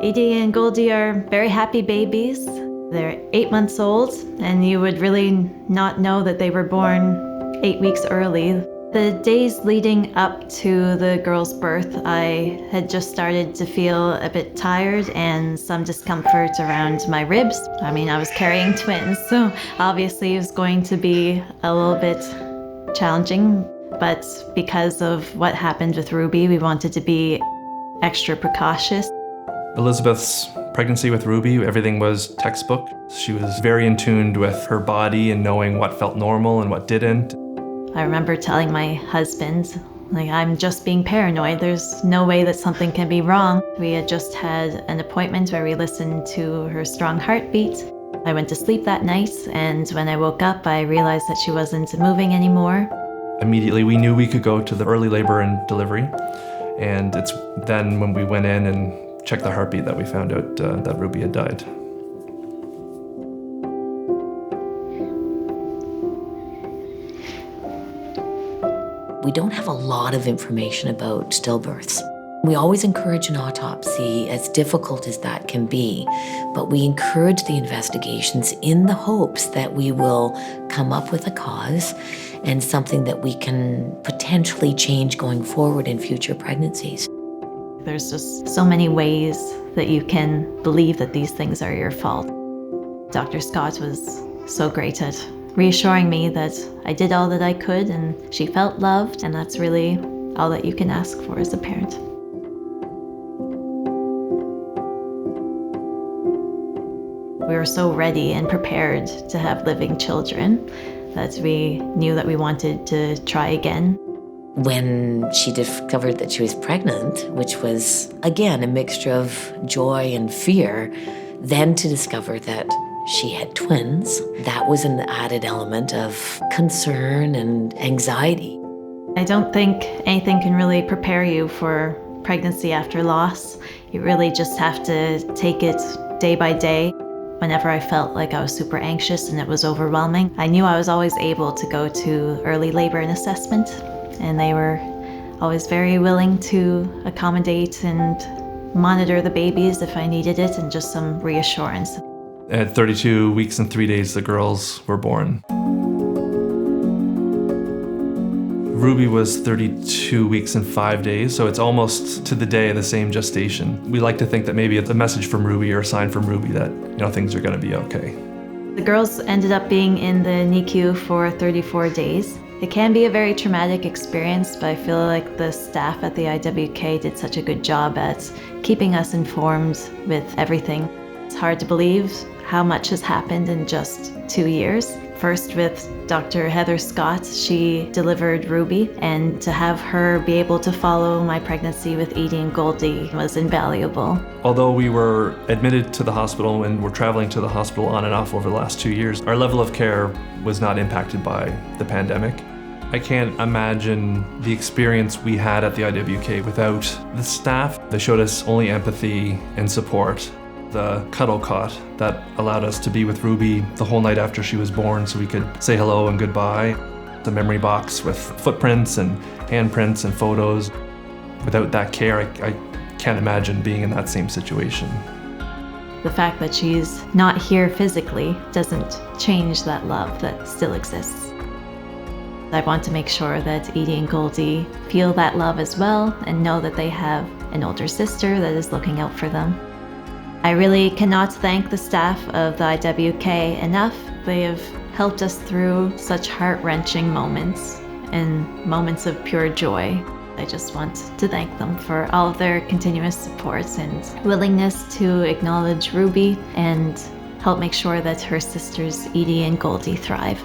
Edie and Goldie are very happy babies. They're 8 months old, and you would really not know that they were born 8 weeks early. The days leading up to the girl's birth, I had just started to feel a bit tired and some discomfort around my ribs. I mean, I was carrying twins, so obviously it was going to be a little bit challenging. But because of what happened with Ruby, we wanted to be extra precautious. Elizabeth's pregnancy with Ruby, everything was textbook. She was very in tune with her body and knowing what felt normal and what didn't. I remember telling my husband, I'm just being paranoid. There's no way that something can be wrong. We had just had an appointment where we listened to her strong heartbeat. I went to sleep that night, and when I woke up, I realized that she wasn't moving anymore. Immediately, we knew we could go to the early labor and delivery. And it's then when we went in and checked the heartbeat that we found out that Ruby had died. We don't have a lot of information about stillbirths. We always encourage an autopsy, as difficult as that can be, but we encourage the investigations in the hopes that we will come up with a cause and something that we can potentially change going forward in future pregnancies. There's just so many ways that you can believe that these things are your fault. Dr. Scott was so great at reassuring me that I did all that I could and she felt loved, and that's really all that you can ask for as a parent. We were so ready and prepared to have living children that we knew that we wanted to try again. When she discovered that she was pregnant, which was, again, a mixture of joy and fear, then to discover that she had twins, that was an added element of concern and anxiety. I don't think anything can really prepare you for pregnancy after loss. You really just have to take it day by day. Whenever I felt like I was super anxious and it was overwhelming, I knew I was always able to go to early labor and assessment, and they were always very willing to accommodate and monitor the babies if I needed it, and just some reassurance. At 32 weeks and 3 days, the girls were born. Ruby was 32 weeks and 5 days, so it's almost to the day of the same gestation. We like to think that maybe it's a message from Ruby or a sign from Ruby that, things are going to be okay. The girls ended up being in the NICU for 34 days. It can be a very traumatic experience, but I feel like the staff at the IWK did such a good job at keeping us informed with everything. It's hard to believe how much has happened in just 2 years. First with Dr. Heather Scott, she delivered Ruby, and to have her be able to follow my pregnancy with Edie and Goldie was invaluable. Although we were admitted to the hospital and were traveling to the hospital on and off over the last 2 years, our level of care was not impacted by the pandemic. I can't imagine the experience we had at the IWK without the staff. They showed us only empathy and support. The cuddle cot that allowed us to be with Ruby the whole night after she was born so we could say hello and goodbye. The memory box with footprints and handprints and photos. Without that care, I can't imagine being in that same situation. The fact that she's not here physically doesn't change that love that still exists. I want to make sure that Edie and Goldie feel that love as well and know that they have an older sister that is looking out for them. I really cannot thank the staff of the IWK enough. They have helped us through such heart-wrenching moments and moments of pure joy. I just want to thank them for all of their continuous support and willingness to acknowledge Ruby and help make sure that her sisters Edie and Goldie thrive.